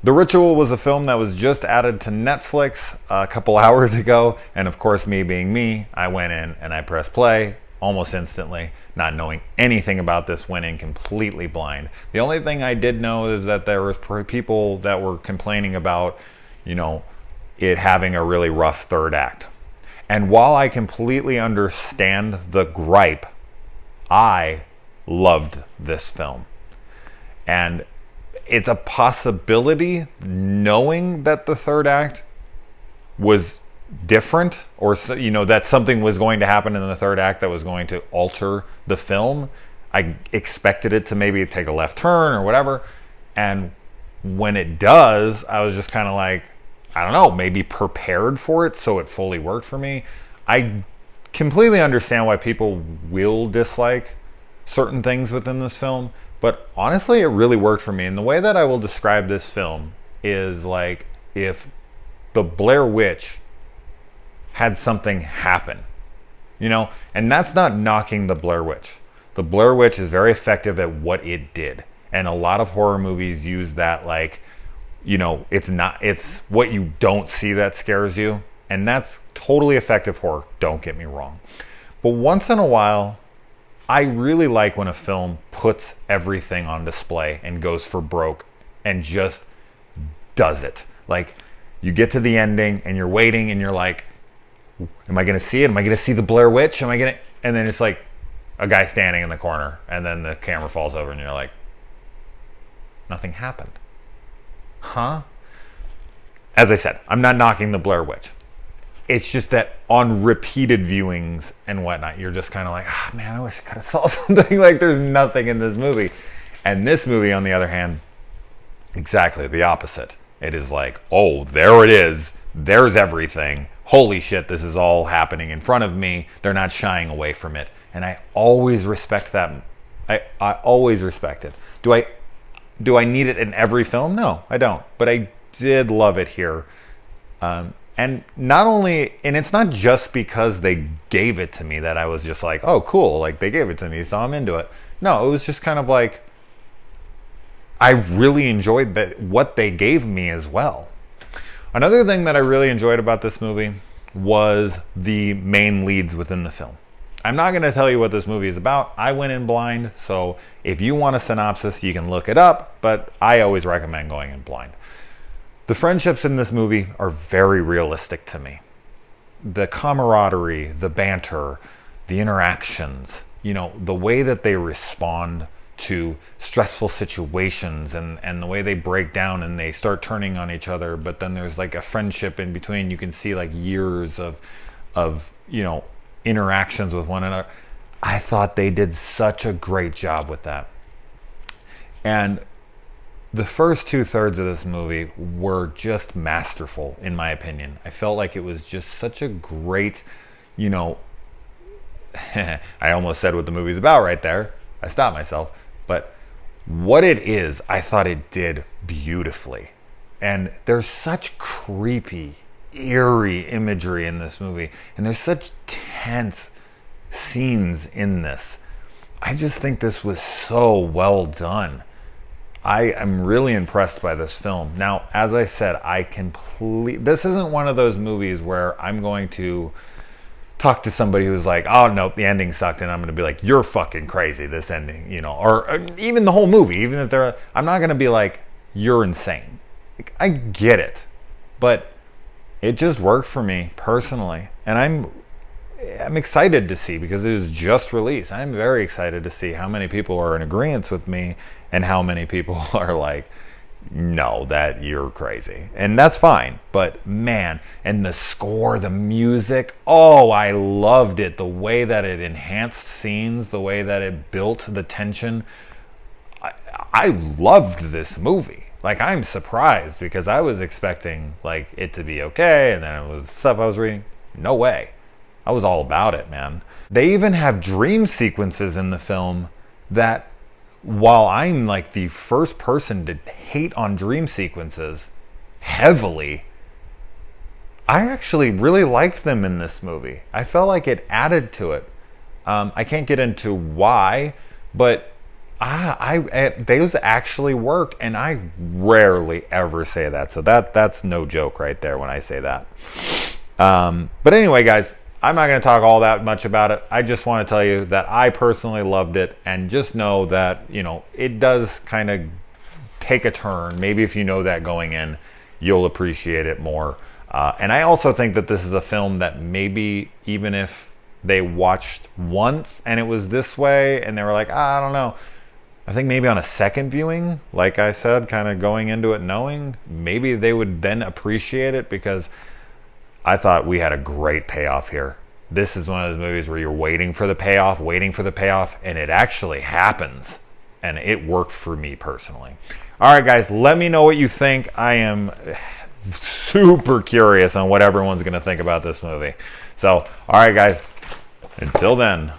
The Ritual was a film that was just added to Netflix a couple hours ago, and of course, me being me, I went in and I pressed play almost instantly, not knowing anything about this, went in completely blind. The only thing I did know is that there was people that were complaining about, you know, it having a really rough third act. And while I completely understand the gripe, I loved this film. And it's a possibility, knowing that the third act was different, or that something was going to happen in the third act that was going to alter the film. I expected it to maybe take a left turn or whatever, and when it does, I was just kind of like, I don't know, maybe prepared for it, so it fully worked for me. I completely understand why people will dislike certain things within this film, but honestly, it really worked for me. And the way that I will describe this film is like if the Blair Witch had something happen, and that's not knocking the Blair Witch. The Blair Witch is very effective at what it did. And a lot of horror movies use that, like, it's what you don't see that scares you. And that's totally effective horror, don't get me wrong. But once in a while, I really like when a film puts everything on display and goes for broke and just does it. Like, you get to the ending and you're waiting and you're like, am I going to see it? Am I going to see the Blair Witch? And then it's like a guy standing in the corner, and then the camera falls over and you're like, nothing happened. Huh? As I said, I'm not knocking the Blair Witch. It's just that on repeated viewings and whatnot, you're just kind of like, man, I wish I could have saw something. Like, there's nothing in this movie. And this movie, on the other hand, exactly the opposite. It is like, oh, there it is. There's everything. Holy shit, this is all happening in front of me. They're not shying away from it. And I always respect that. I always respect it. Do I need it in every film? No, I don't. But I did love it here. And it's not just because they gave it to me that I was just like, oh, cool, like they gave it to me, so I'm into it. No, it was just kind of like, I really enjoyed what they gave me as well. Another thing that I really enjoyed about this movie was the main leads within the film. I'm not going to tell you what this movie is about. I went in blind, so if you want a synopsis, you can look it up, but I always recommend going in blind. The friendships in this movie are very realistic to me. The camaraderie, the banter, the interactions, the way that they respond to stressful situations and the way they break down and they start turning on each other, but then there's like a friendship in between. You can see like years of interactions with one another. I thought they did such a great job with that. And the first 2/3 of this movie were just masterful, in my opinion. I felt like it was just such a great, I almost said what the movie's about right there. I stopped myself. But what it is, I thought it did beautifully. And there's such creepy, eerie imagery in this movie. And there's such tense scenes in this. I just think this was so well done. I am really impressed by this film. Now, as I said, this isn't one of those movies where I'm going to talk to somebody who's like, oh, nope, the ending sucked, and I'm going to be like, you're fucking crazy, this ending, or even the whole movie, even if I'm not going to be like, you're insane. Like, I get it, but it just worked for me personally, and I'm excited to see, because it was just released. I'm very excited to see how many people are in agreement with me and how many people are like, no, that you're crazy. And that's fine. But man, and the score, the music, oh, I loved it. The way that it enhanced scenes, the way that it built the tension. I loved this movie. Like, I'm surprised, because I was expecting like it to be okay, and then it was stuff I was reading. No way. I was all about it, man. They even have dream sequences in the film that, while I'm like the first person to hate on dream sequences heavily, I actually really liked them in this movie. I felt like it added to it. I can't get into why, but those actually worked, and I rarely ever say that. So that's no joke right there when I say that. But anyway, guys, I'm not going to talk all that much about it. I just want to tell you that I personally loved it, and just know that, you know, it does kind of take a turn. Maybe if you know that going in, you'll appreciate it more. And I also think that this is a film that maybe even if they watched once and it was this way and they were like, I don't know, I think maybe on a second viewing, like I said, kind of going into it knowing, maybe they would then appreciate it, because I thought we had a great payoff here. This is one of those movies where you're waiting for the payoff, and it actually happens. And it worked for me personally. All right, guys, let me know what you think. I am super curious on what everyone's going to think about this movie. So, all right, guys, until then.